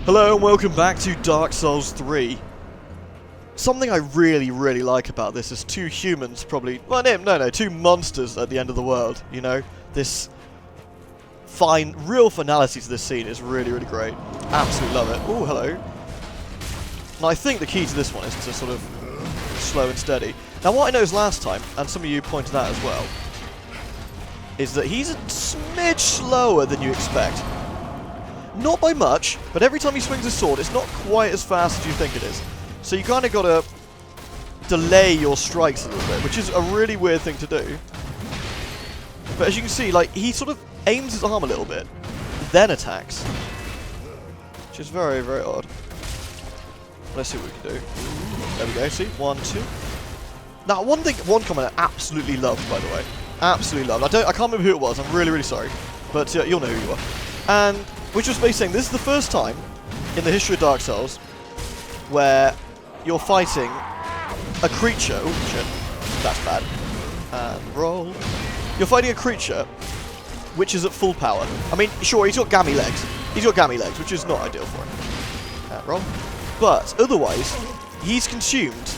Hello and welcome back to Dark Souls 3. Something I really like about this is two humans probably... Well, no, two monsters at the end of the world, you know? This real finality to this scene is really great. Absolutely love it. Oh, hello. Now I think the key to this one is to sort of slow and steady. Now what I noticed last time, and some of you pointed out as well, is that he's a smidge slower than you expect. Not by much, but every time he swings his sword, it's not quite as fast as you think it is. So you kind of got to delay your strikes a little bit, which is a really weird thing to do. But as you can see, like, he sort of aims his arm a little bit, then attacks. Which is very odd. Let's see what we can do. There we go, see? 1, 2. Now, one comment I absolutely loved, by the way. Absolutely loved. I can't remember who it was, I'm really sorry. But you'll know who you are. And which was basically saying this is the first time in the history of Dark Souls where you're fighting a creature. Oh shit, that's bad. And roll. You're fighting a creature which is at full power. I mean, sure, he's got gammy legs. He's got gammy legs, which is not ideal for him. Roll. But otherwise, he's consumed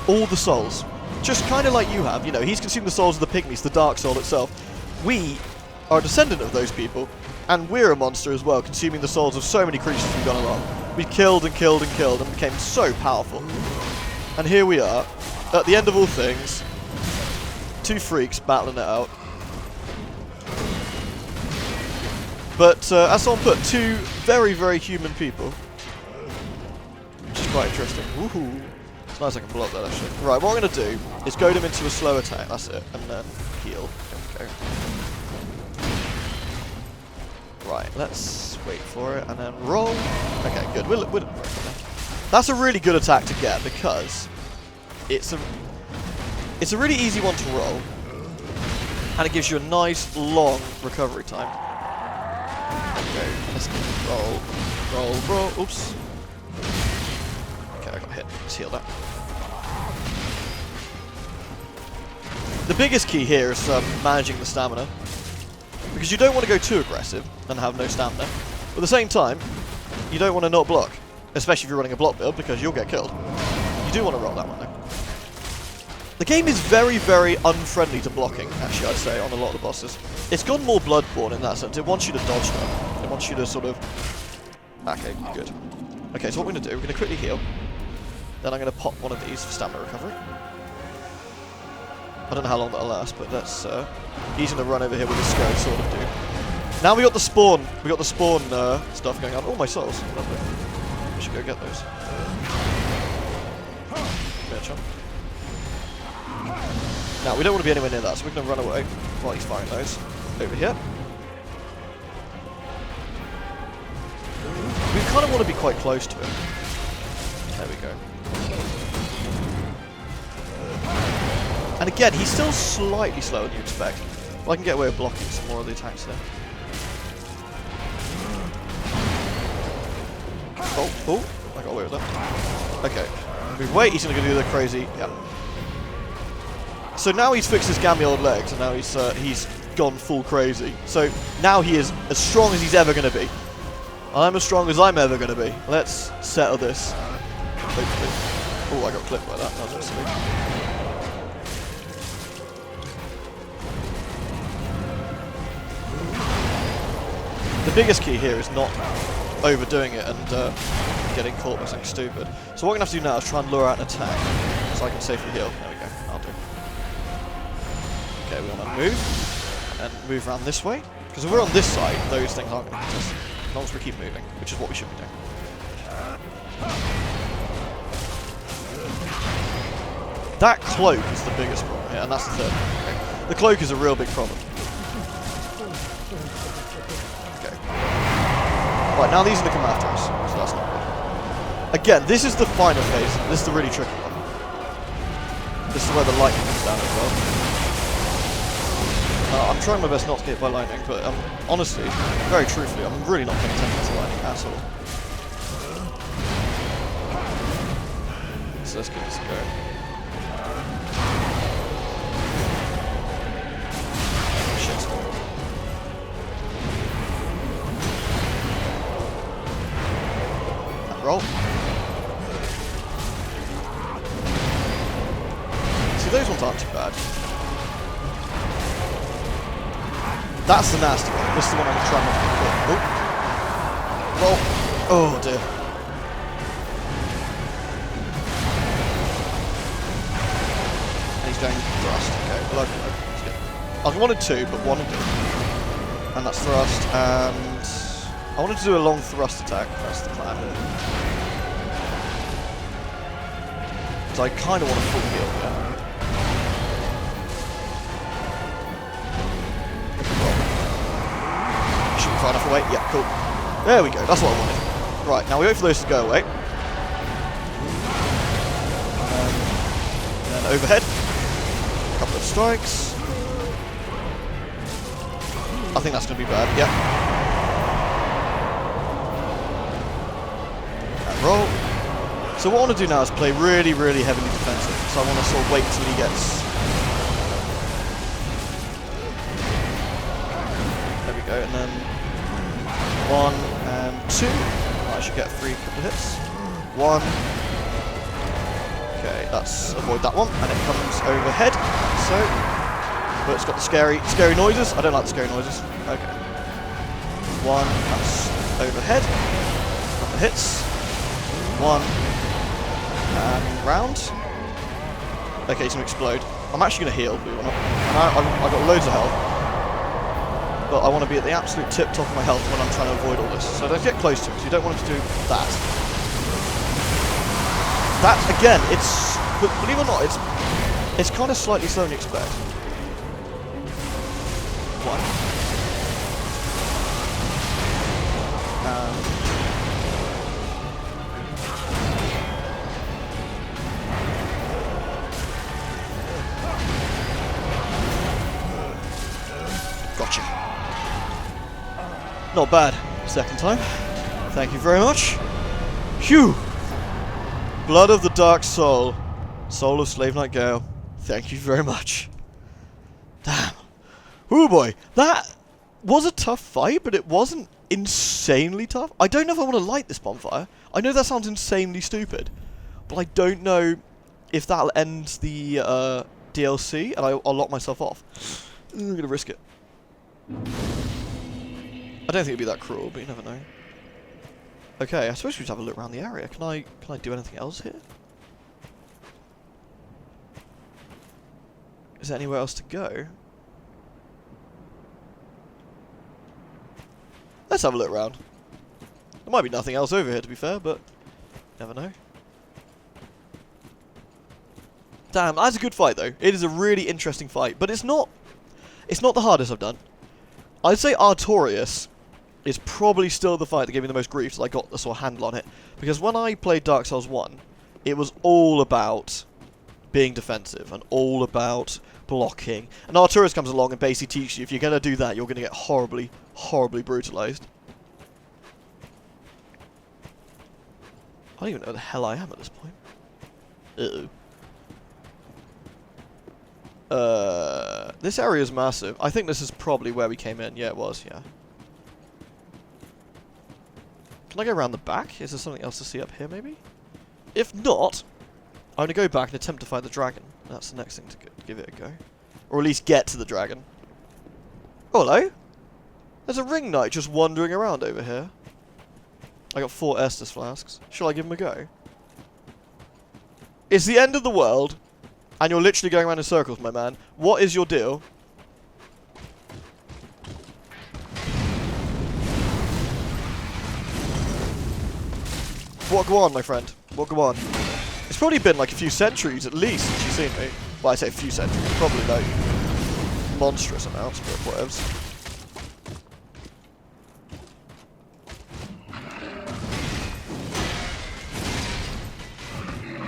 all the souls. Just kind of like you have, you know, he's consumed the souls of the pygmies, the Dark Soul itself. We are a descendant of those people. And we're a monster as well, consuming the souls of so many creatures we've gone along. We killed and became so powerful. And here we are, at the end of all things, two freaks battling it out. But as someone put, two very human people. Which is quite interesting. Woohoo! It's nice I can block that actually. Right, what I'm going to do is goad him into a slow attack, that's it, and then heal. There we go. Right, let's wait for it and then roll. Okay, good. We'll that's a really good attack to get because it's a really easy one to roll, and it gives you a nice long recovery time. Okay, let's roll. Oops. Okay, I got hit. Let's heal that. The biggest key here is managing the stamina. Because you don't want to go too aggressive and have no stamina. But at the same time, you don't want to not block. Especially if you're running a block build, because you'll get killed. You do want to roll that one though. The game is very unfriendly to blocking, actually, I'd say, on a lot of the bosses. It's gone more Bloodborne in that sense. It wants you to dodge them. It wants you to sort of... Okay, good. Okay, so what we're going to do, we're going to quickly heal. Then I'm going to pop one of these for stamina recovery. I don't know how long that'll last, but that's he's gonna run over here with his scary sword of doom. Now we got the spawn. Stuff going on. Oh, my souls! Lovely. We should go get those. Now we don't want to be anywhere near that, so we're gonna run away while he's firing those. Over here. We kind of want to be quite close to him. There we go. And again, he's still slightly slower than you expect. But I can get away with blocking some more of the attacks there. Oh, I got away with that. Okay. Move away, he's going to do the crazy... Yeah. So now he's fixed his gammy old legs, and now he's gone full crazy. So now he is as strong as he's ever going to be. I'm as strong as I'm ever going to be. Let's settle this. Oh, I got clipped by that. That was silly. The biggest key here is not overdoing it and getting caught by something stupid. So what we're going to have to do now is try and lure out an attack, so I can safely heal. There we go, I'll do. Okay, we want to move, and move around this way. Because if we're on this side, those things aren't going to hit us, as long as we keep moving, which is what we should be doing. That cloak is the biggest problem here, and that's the third one. Okay. The cloak is a real big problem. Right, now these are the come after us, so that's not good. Again, this is the final phase. This is the really tricky one. This is where the lightning comes down as well. I'm trying my best not to get hit by lightning, but honestly, very truthfully, I'm really not paying attention to lightning at all. So let's get this going. Shit. Roll. See, those ones aren't too bad. That's the nasty one. This is the one I'm trying to kill. Oh. Roll. Oh dear. And he's going thrust. Okay, well, that's good. I wanted 2, but 1 will do. And that's thrust, and I wanted to do a long thrust attack. That's the plan. So I kind of want a full heal here. Should be far enough away. Yeah, cool. There we go. That's what I wanted. Right, now we wait for those to go away. And then overhead. A couple of strikes. I think that's going to be bad. Yep. And roll. So what I want to do now is play really, really heavily defensive. So I want to sort of wait till he gets... There we go, and then 1 and 2. I should get 3 couple of hits. 1. Okay, let's avoid that one, and it comes overhead. So, but it's got the scary noises. I don't like the scary noises. Okay. 1, that's overhead. Couple of hits. 1. And round. Okay, he's going to explode. I'm actually going to heal, believe it or not. And I've got loads of health. But I want to be at the absolute tip top of my health when I'm trying to avoid all this. So don't get close to it, so you don't want him to do that. That, again, it's... But believe it or not, it's kind of slightly slower than you expect. 1. Gotcha. Not bad. Second time. Thank you very much. Phew! Blood of the Dark Soul. Soul of Slave Knight Gale. Thank you very much. Damn. Oh boy. That was a tough fight, but it wasn't insanely tough. I don't know if I want to light this bonfire. I know that sounds insanely stupid, but I don't know if that'll end the DLC and I'll lock myself off. I'm gonna risk it. I don't think it'd be that cruel, but you never know. Okay, I suppose we should have a look around the area. Can I do anything else here? Is there anywhere else to go? Let's have a look around. There might be nothing else over here, to be fair, but never know. Damn, that's a good fight, though. It is a really interesting fight, but it's not the hardest I've done. I'd say Artorias is probably still the fight that gave me the most grief, so I got the sort of handle on it. Because when I played Dark Souls 1, it was all about being defensive and all about blocking. And Artorias comes along and basically teaches you if you're going to do that, you're going to get horribly, horribly brutalized. I don't even know where the hell I am at this point. Uh-oh. This area is massive. I think this is probably where we came in. Yeah, it was, yeah. Can I go around the back? Is there something else to see up here, maybe? If not, I'm going to go back and attempt to find the dragon. That's the next thing to give it a go. Or at least get to the dragon. Oh, hello? There's a ring knight just wandering around over here. I got 4 Estus flasks. Shall I give him a go? It's the end of the world, and you're literally going around in circles, my man. What is your deal? What go on, my friend? What go on? It's probably been like a few centuries at least since you've seen me. Well, I say a few centuries, probably like monstrous amounts, but whatevs.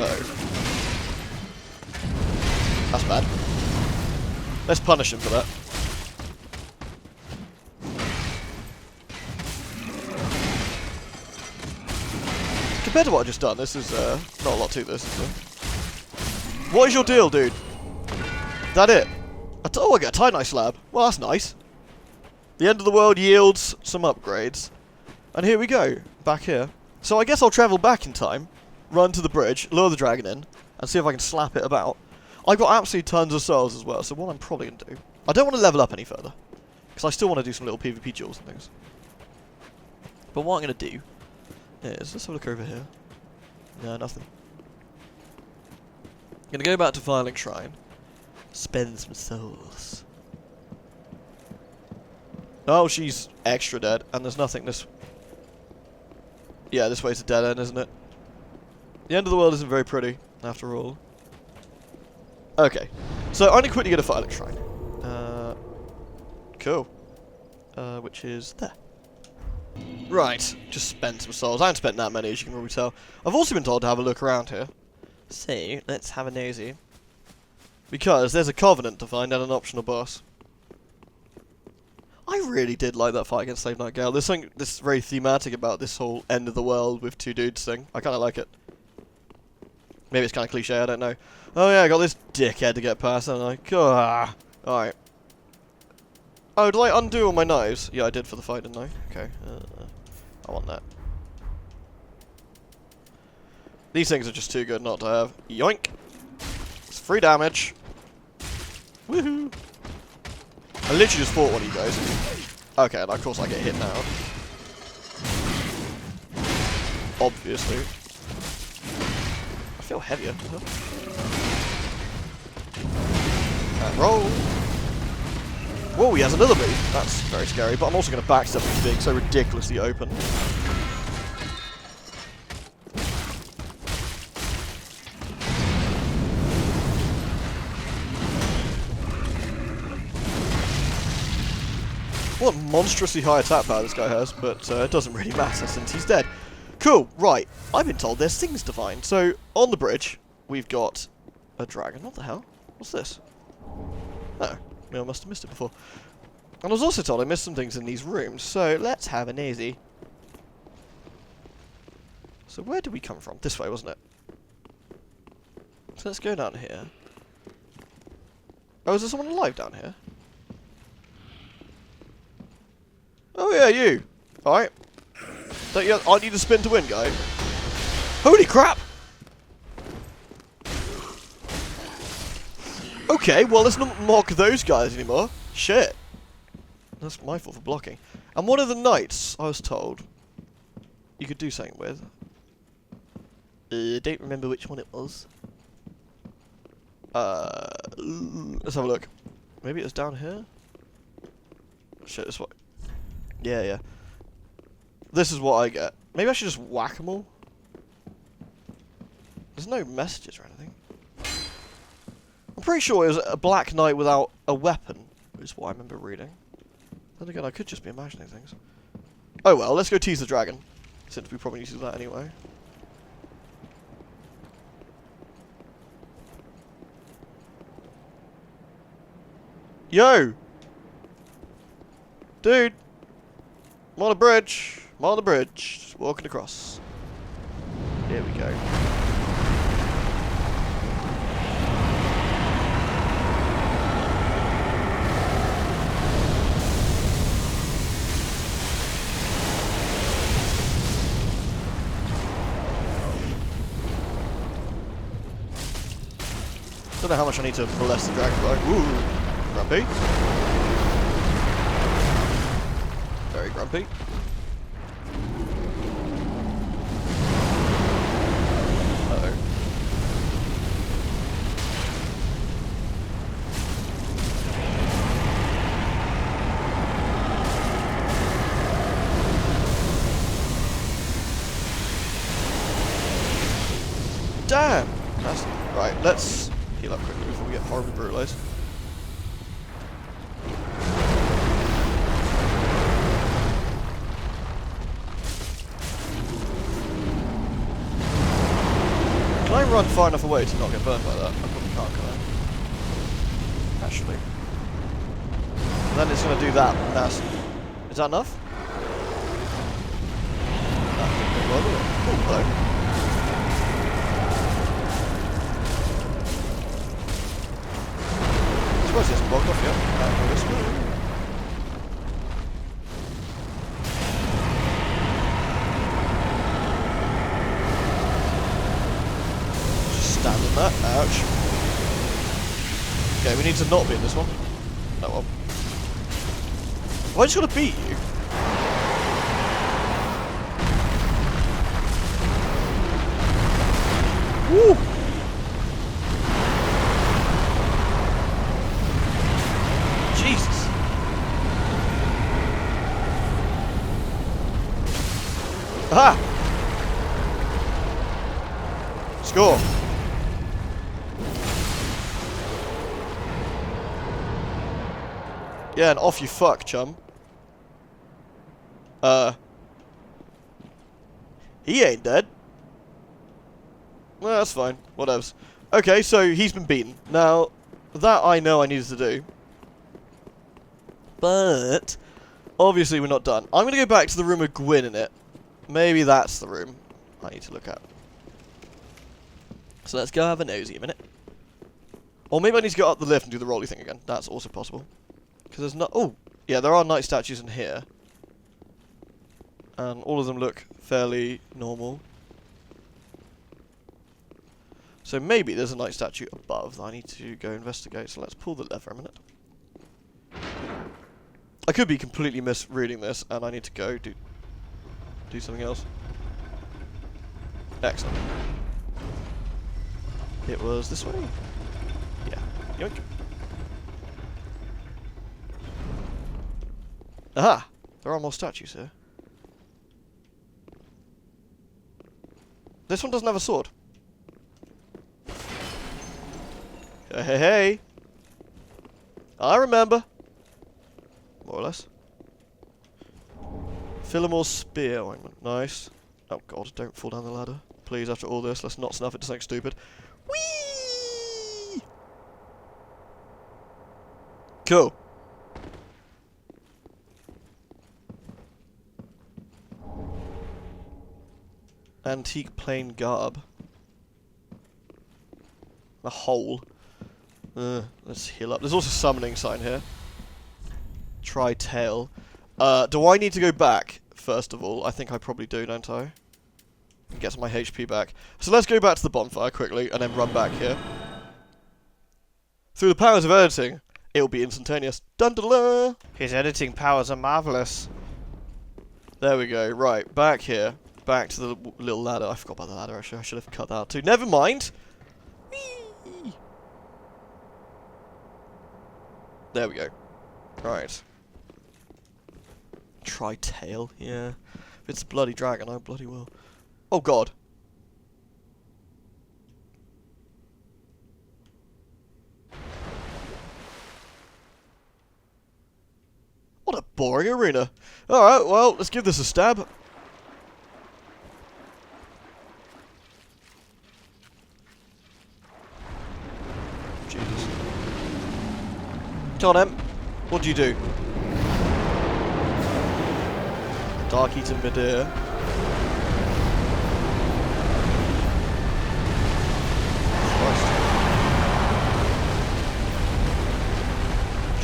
Uh-oh. That's bad. Let's punish him for that. Compared to what I've just done, this is not a lot to this, is there? What is your deal, dude? Is that it? Oh, I get a tie-dye slab. Well, that's nice. The end of the world yields some upgrades. And here we go. Back here. So I guess I'll travel back in time, run to the bridge, lure the dragon in, and see if I can slap it about. I've got absolutely tons of souls as well, so what I'm probably going to do... I don't want to level up any further, because I still want to do some little PvP duels and things. But what I'm going to do is... Let's have a look over here. No, nothing. I'm going to go back to Firelink Shrine. Spend some souls. Oh, she's extra dead, and there's nothing this... Yeah, this way's a dead end, isn't it? The end of the world isn't very pretty, after all. Okay, so I'm going to quickly get a Firelink Shrine. Cool. Which is there. Right, just spend some souls. I haven't spent that many, as you can probably tell. I've also been told to have a look around here. So, let's have a nosy. Because there's a Covenant to find and an optional boss. I really did like that fight against Slave Nightingale. There's something that's very thematic about this whole end of the world with two dudes thing. I kind of like it. Maybe it's kind of cliche, I don't know. Oh yeah, I got this dickhead to get past, and I'm like, ah. Alright. Oh, did I undo all my knives? Yeah, I did for the fight, didn't I? Okay. I want that. These things are just too good not to have. Yoink! It's free damage. Woohoo! I literally just fought one of you guys. Okay, and of course I get hit now. Obviously. I feel heavier. And roll! Whoa, he has another move. That's very scary, but I'm also going to backstep him being so ridiculously open. What monstrously high attack power this guy has, but it doesn't really matter since he's dead. Cool, right. I've been told there's things to find. So, on the bridge, we've got a dragon. What the hell? What's this? Oh. I must have missed it before. And I was also told I missed some things in these rooms, so let's have an easy. So where did we come from? This way, wasn't it? So let's go down here. Oh, is there someone alive down here? Oh yeah, you! Alright. Aren't you the spin to win guy? Holy crap! Okay, well, let's not mock those guys anymore. Shit. That's my fault for blocking. And one of the knights, I was told, you could do something with. Don't remember which one it was. Let's have a look. Maybe it was down here? Shit, this way. Yeah. This is what I get. Maybe I should just whack them all? There's no messages or anything. I'm pretty sure it was a black knight without a weapon, is what I remember reading. Then again, I could just be imagining things. Oh well, let's go tease the dragon, since we probably need to do that anyway. Yo! Dude! I'm on a bridge! I'm on the bridge! Just walking across. Here we go. Don't know how much I need to molest the dragonfly. Ooh, grumpy. Very grumpy. Uh-oh. Damn! That's right, let's heal up quickly before we get horribly brutalized. Can I run far enough away to not get burned by that? I probably can't, can I? Actually. And then it's going to do that. Is that enough? Oh, hello. I suppose he hasn't blocked off yet. Ouch. Okay, we need to not be in this one. Oh well. Have I just got to beat you? Woo! Jesus. Aha! Score. Yeah, and off you fuck, chum. He ain't dead. Well, that's fine. Whatevs. Okay, so he's been beaten. Now, that I know I needed to do. But, obviously we're not done. I'm going to go back to the room with Gwyn in it. Maybe that's the room I need to look at. So let's go have a nosy a minute. Or maybe I need to go up the lift and do the rolly thing again. That's also possible. Because there's no... Oh! Yeah, there are knight statues in here. And all of them look fairly normal. So maybe there's a knight statue above that I need to go investigate. So let's pull the lever a minute. I could be completely misreading this, and I need to go do something else. Excellent. It was this way? Yeah. Yoink. Aha! There are more statues here. This one doesn't have a sword. Hey, hey, hey! I remember. More or less. Philemore's spear ointment. Nice. Oh god, don't fall down the ladder. Please, after all this, let's not snuff it to something stupid. Whee! Cool. Antique plain garb. A hole. Let's heal up. There's also a summoning sign here. Try tail. Do I need to go back, first of all? I think I probably do, don't I? And get my HP back. So let's go back to the bonfire quickly, and then run back here. Through the powers of editing, it'll be instantaneous. Dun dun dun! His editing powers are marvellous. There we go. Right, back here. Back to the little ladder. I forgot about the ladder, actually. I should have cut that out too. Never mind! Whee! There we go. Right. Try tail, yeah. If it's a bloody dragon, I bloody will. Oh god. What a boring arena. Alright, well, let's give this a stab. Jesus. Come on, Em. What do you do? Dark Eater Midir.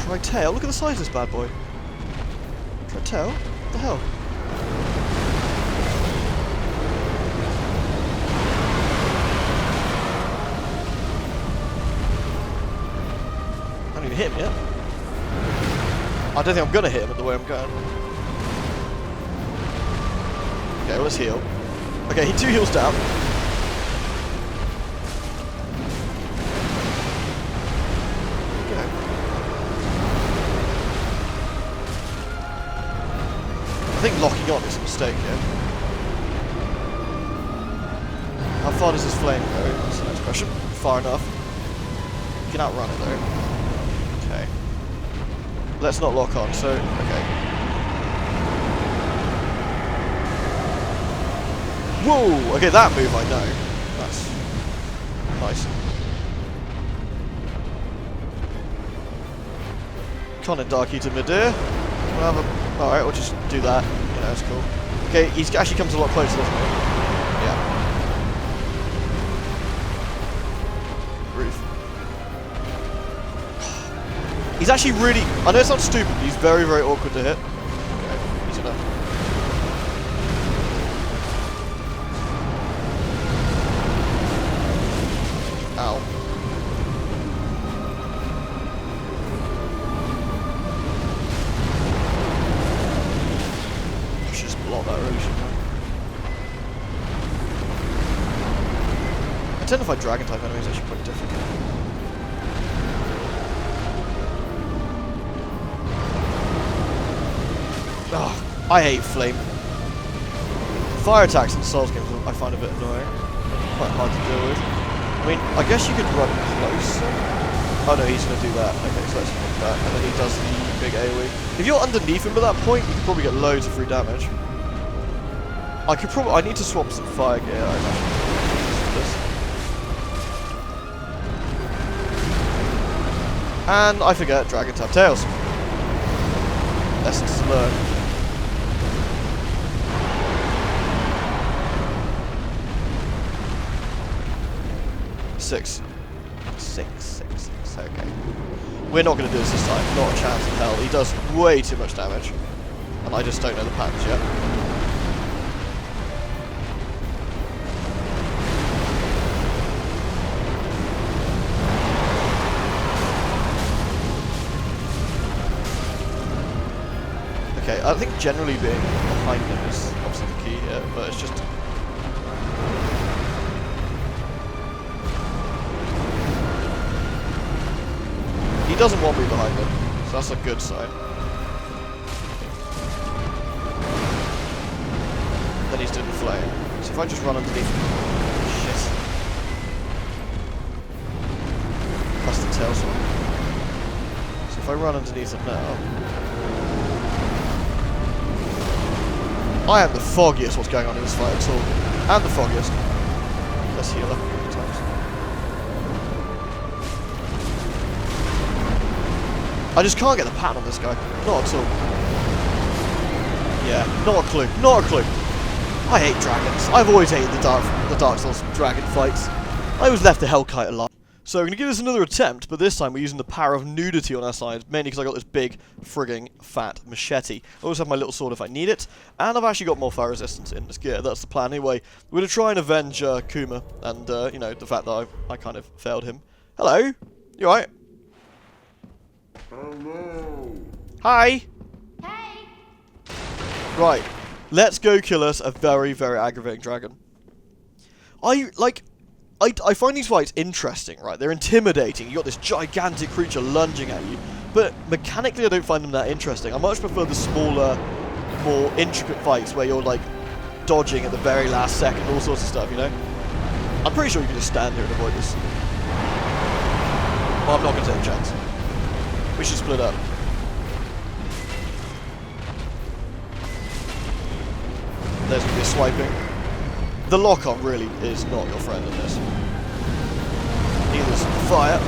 Try tail? Look at the size of this bad boy. Try tail? What the hell? I haven't even hit him yet. I don't think I'm gonna hit him at the way I'm going. Okay, well, let's heal. Okay, he 2 heals down. Okay. I think locking on is a mistake here. How far does this flame go? That's the next question. Far enough. You can outrun it though. Okay. Let's not lock on, so, okay. Whoa! Okay, that move I know. That's nice. Con and Dark Eater Midir. We'll have a... Alright, we'll just do that. You know, that's cool. Okay, he actually comes a lot closer, doesn't he? Yeah. Roof. He's actually really... I know it's not stupid, but he's very, very awkward to hit. Okay, easy enough. Ow. tend to find dragon type enemies actually quite difficult. Oh, I hate flame. Fire attacks in Souls games I find a bit annoying. Quite hard to deal with. I mean, I guess you could run closer. Oh no, he's going to do that. Okay, so let's put that. And then he does the big AoE. If you're underneath him at that point, you can probably get loads of free damage. I need to swap some fire gear, I imagine. And I forget dragon type tails. Lessons to learn. Six. Okay. We're not going to do this time. Not a chance in hell. He does way too much damage. And I just don't know the patterns yet. Okay, I think generally being behind him is obviously the key here, but it's just... He doesn't want me behind him, so that's a good sign. Then he's doing the flame. So if I just run underneath him... Shit. That's the tail sword. So if I run underneath him now... I am the foggiest what's going on in this fight at all. And the foggiest. Let's heal up a couple times. I just can't get the pattern on this guy. Not at all. Yeah, not a clue. Not a clue. I hate dragons. I've always hated the Dark Souls dragon fights. I was left the Hellkite alive. So we're going to give this another attempt, but this time we're using the power of nudity on our side, mainly because I got this big, frigging, fat machete. I also have my little sword if I need it, and I've actually got more fire resistance in this gear. That's the plan. Anyway, we're going to try and avenge Kuma, and, you know, the fact that I kind of failed him. Hello? You alright? Hello. Hi! Hey! Right, let's go kill us a very, very aggravating dragon. I find these fights interesting, right? They're intimidating. You got this gigantic creature lunging at you, but mechanically I don't find them that interesting. I much prefer the smaller, more intricate fights where you're like dodging at the very last second, all sorts of stuff, you know? I'm pretty sure you can just stand here and avoid this. Well, I'm not going to take a chance. We should split up. There's going to be a swiping. The lock-on really is not your friend in this. Neither is fire.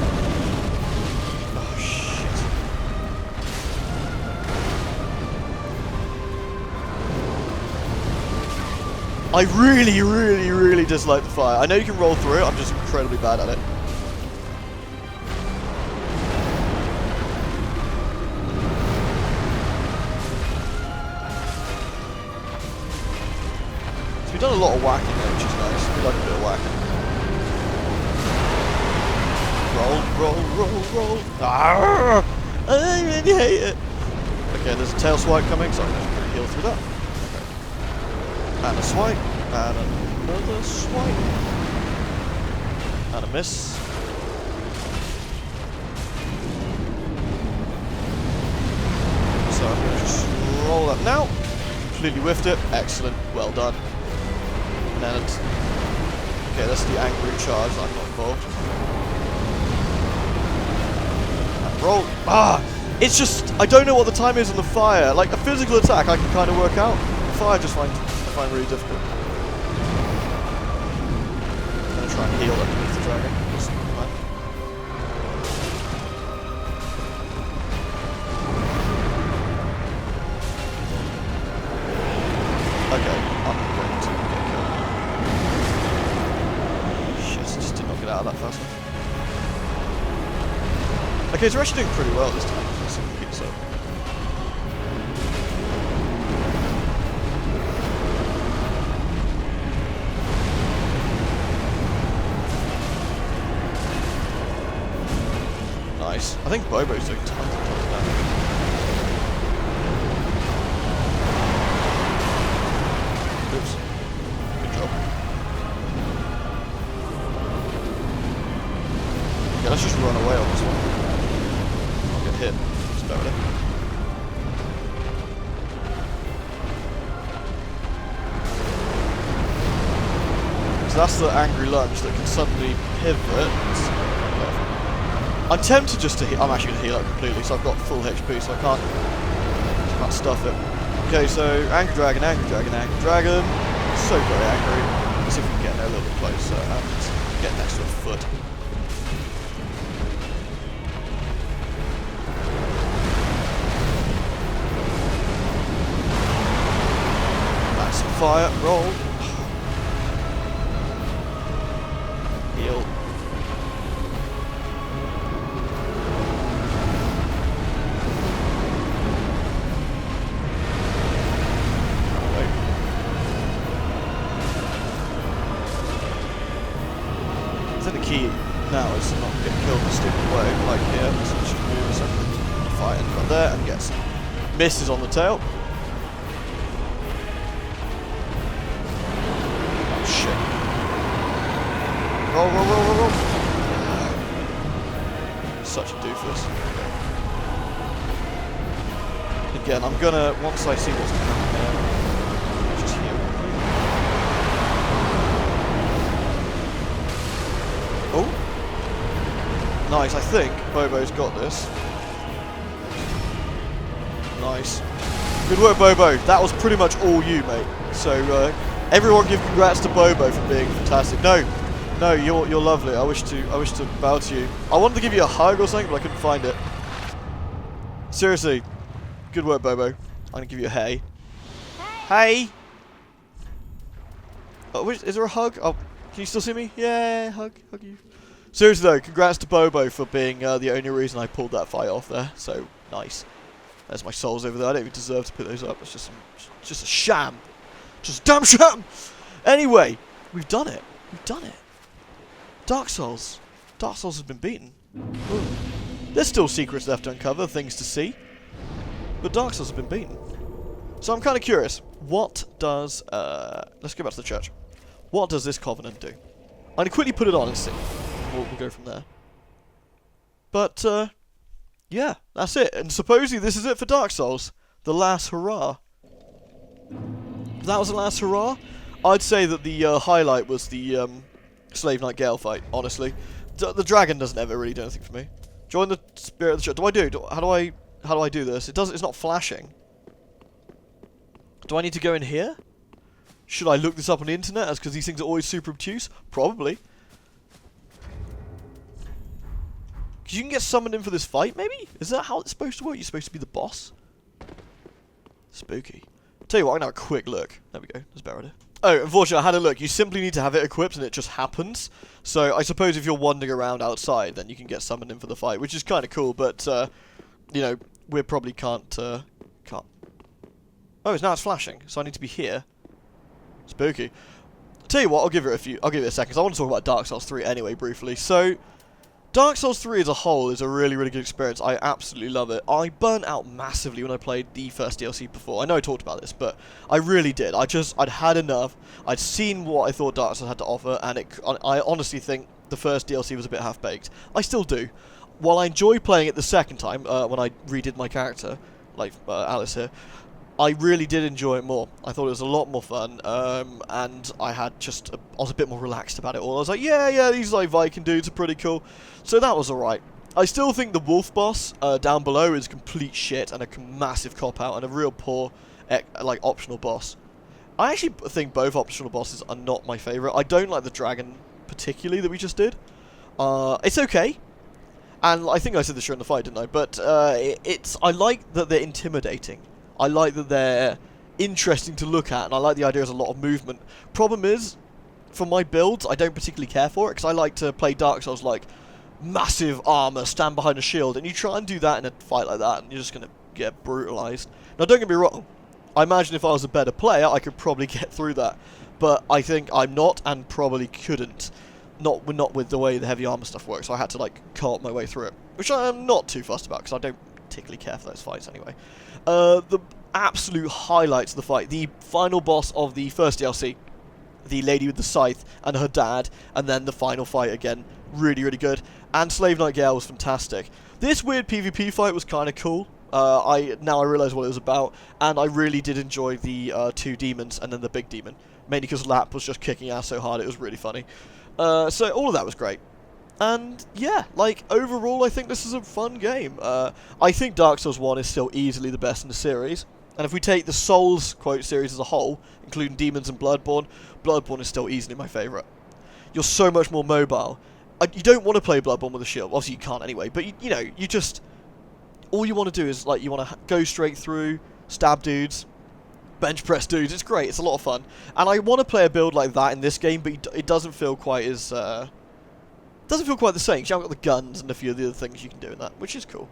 Oh, shit. I really, really, really dislike the fire. I know you can roll through it, I'm just incredibly bad at it. We've done a lot of whacking there, which is nice. We like a bit of whacking. Roll. Arrgh! I really hate it. Okay, there's a tail swipe coming, so I'm going to heal through that. Okay. And a swipe. And another swipe. And a miss. So I'm going to just roll that now. Completely whiffed it. Excellent. Well done. And okay, that's the angry charge. I'm not involved. And roll. Ah! It's just I don't know what the time is on the fire. Like a physical attack, I can kind of work out. The fire, I find really difficult. I'm gonna try and heal underneath the dragon. That's the plan. Okay, I'm going to get killed. Shit, just did not get out of that fast enough. Okay, so we're actually doing pretty well this time. Let's see if we can keep this up. Nice. I think Bobo's doing tons and tons of damage. Oops. Good job. let's just run away on this one. I'll get hit. It's better. So that's the angry lunge that can suddenly pivot. I'm tempted just to heal. I'm actually going to heal up completely, so I've got full HP, so I can't stuff it. Okay, so angry dragon, angry dragon, angry dragon. So very angry. Let's see if we can get there a little bit closer and get next to a foot. Nice fire, roll. Heal. The key now is to not get killed in a stupid way, like here, so just move a second, fire and got there, and get some misses on the tail. Oh shit. Roll, roll, roll, roll, roll. Such a doofus. Again, I'm gonna, once I see what's coming here, just heal. Oh, nice, I think Bobo's got this. Nice. Good work, Bobo. That was pretty much all you, mate. So, everyone give congrats to Bobo for being fantastic. No, you're lovely. I wish to bow to you. I wanted to give you a hug or something, but I couldn't find it. Seriously, good work, Bobo. I'm gonna give you a hey. Hey! Oh, is there a hug? Oh. Can you still see me? Yeah, hug you. Seriously though, congrats to Bobo for being the only reason I pulled that fight off there. So nice. There's my souls over there. I don't even deserve to put those up. It's just a sham. Just a damn sham. Anyway, we've done it. We've done it. Dark Souls. Dark Souls has been beaten. Ooh. There's still secrets left to uncover, things to see. But Dark Souls has been beaten. So I'm kind of curious. What does... let's go back to the church. What does this Covenant do? I'm going to quickly put it on and see. We'll go from there. But, yeah, that's it. And supposedly this is it for Dark Souls. The last hurrah. That was the last hurrah? I'd say that the highlight was the Slave Knight Gale fight, honestly. The dragon doesn't ever really do anything for me. Join the spirit of the church. How do I do this? It's not flashing. Do I need to go in here? Should I look this up on the internet as because these things are always super obtuse? Probably. Because you can get summoned in for this fight, maybe? Is that how it's supposed to work? You're supposed to be the boss? Spooky. Tell you what, I'm going to have a quick look. There we go. That's better. Oh, unfortunately, I had a look. You simply need to have it equipped and it just happens. So I suppose if you're wandering around outside, then you can get summoned in for the fight, which is kind of cool, but, you know, we probably can't. Oh, now it's flashing, so I need to be here. Spooky. Tell you what, I'll give it a second. I want to talk about Dark Souls 3 anyway, briefly. So, Dark Souls 3 as a whole is a really, really good experience. I absolutely love it. I burnt out massively when I played the first DLC before. I know I talked about this, but I really did. I'd had enough. I'd seen what I thought Dark Souls had to offer, and I honestly think the first DLC was a bit half-baked. I still do. While I enjoy playing it the second time, when I redid my character, like Alice here, I really did enjoy it more. I thought it was a lot more fun, and I was a bit more relaxed about it all. I was like, yeah, these like Viking dudes are pretty cool. So that was alright. I still think the wolf boss down below is complete shit and a massive cop-out and a real poor, like, optional boss. I actually think both optional bosses are not my favourite. I don't like the dragon particularly that we just did. It's okay. And I think I said this during the fight, didn't I? But I like that they're intimidating. I like that they're interesting to look at, and I like the idea there's a lot of movement. Problem is, for my builds, I don't particularly care for it, because I like to play Dark Souls like massive armor, stand behind a shield, and you try and do that in a fight like that, and you're just going to get brutalized. Now, don't get me wrong. I imagine if I was a better player, I could probably get through that. But I think I'm not, and probably couldn't. Not with the way the heavy armor stuff works, so I had to, like, co-op my way through it. Which I'm not too fussed about, because I don't particularly care for those fights anyway. The absolute highlights of the fight, the final boss of the first DLC, the lady with the scythe and her dad, and then the final fight again, really, really good. And Slave Knight Gale was fantastic. This weird PvP fight was kind of cool. Now I realise what it was about, and I really did enjoy the 2 demons and then the big demon. Mainly because Lap was just kicking ass so hard, it was really funny. So all of that was great. And yeah, like, overall I think this is a fun game. I think Dark Souls 1 is still easily the best in the series. And if we take the Souls, quote, series as a whole, including Demons and Bloodborne, Bloodborne is still easily my favourite. You're so much more mobile. You don't want to play Bloodborne with a shield. Obviously you can't anyway, but you know, you just... all you want to do is, like, you want to go straight through, stab dudes, bench press dudes. It's great. It's a lot of fun. And I want to play a build like that in this game, but it doesn't feel quite as... doesn't feel quite the same. You haven't got the guns and a few of the other things you can do in that, which is cool.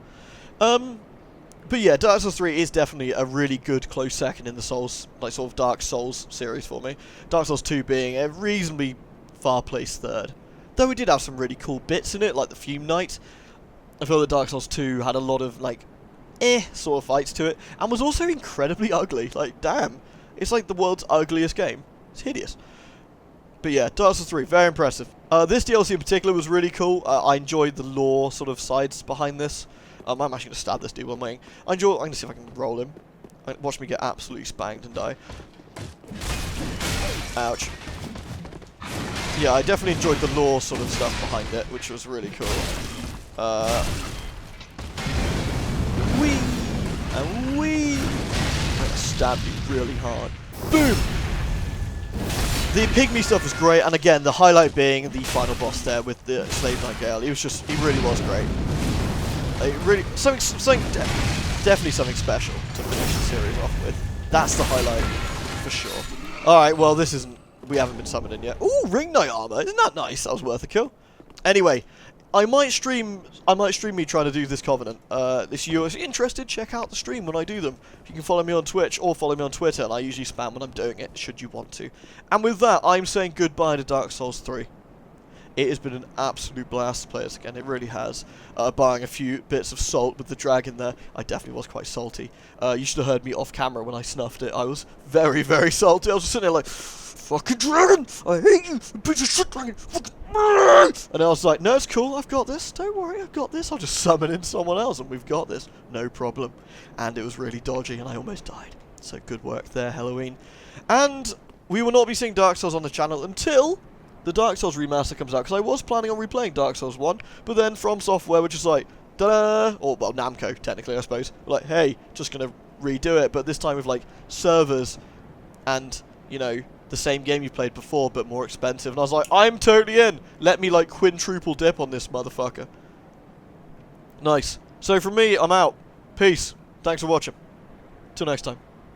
But yeah, Dark Souls 3 is definitely a really good close second in the Souls, like, sort of Dark Souls series for me. Dark Souls 2 being a reasonably far-placed third. Though it did have some really cool bits in it, like the Fume Knight. I feel that Dark Souls 2 had a lot of, like, sort of fights to it, and was also incredibly ugly. Like, damn. It's like the world's ugliest game. It's hideous. But yeah, Dark Souls 3, very impressive. This DLC in particular was really cool. I enjoyed the lore sort of sides behind this. I'm actually going to stab this dude while I'm waiting. I'm going to see if I can roll him. Watch me get absolutely spanked and die. Ouch. Yeah, I definitely enjoyed the lore sort of stuff behind it, which was really cool. Whee! And whee! I'm going to stab you really hard. Boom! The pygmy stuff was great, and again, the highlight being the final boss there with the Slave Knight Gale. He really was great. Definitely something special to finish the series off with. That's the highlight, for sure. Alright, well, we haven't been summoned in yet. Ooh, Ring Knight armor. Isn't that nice? That was worth a kill. Anyway, I might stream me trying to do this Covenant. If you're interested, check out the stream when I do them. You can follow me on Twitch or follow me on Twitter, and I usually spam when I'm doing it, should you want to. And with that, I'm saying goodbye to Dark Souls 3. It has been an absolute blast to play this again, it really has. Barring a few bits of salt with the dragon there, I definitely was quite salty. You should have heard me off camera when I snuffed it. I was very, very salty. I was just sitting there like, fucking dragon! I hate you! Piece of shit dragon! Fucking... And I was like, no, it's cool, I've got this. Don't worry, I've got this. I'll just summon in someone else and we've got this. No problem. And it was really dodgy and I almost died. So good work there, Halloween. And we will not be seeing Dark Souls on the channel until the Dark Souls remaster comes out, because I was planning on replaying Dark Souls 1, but then From Software were just like, ta-da! Or, well, Namco, technically, I suppose. Like, hey, just gonna redo it, but this time with, like, servers and, you know, the same game you played before, but more expensive. And I was like, I'm totally in! Let me, like, quintuple dip on this motherfucker. Nice. So from me, I'm out. Peace. Thanks for watching. Till next time.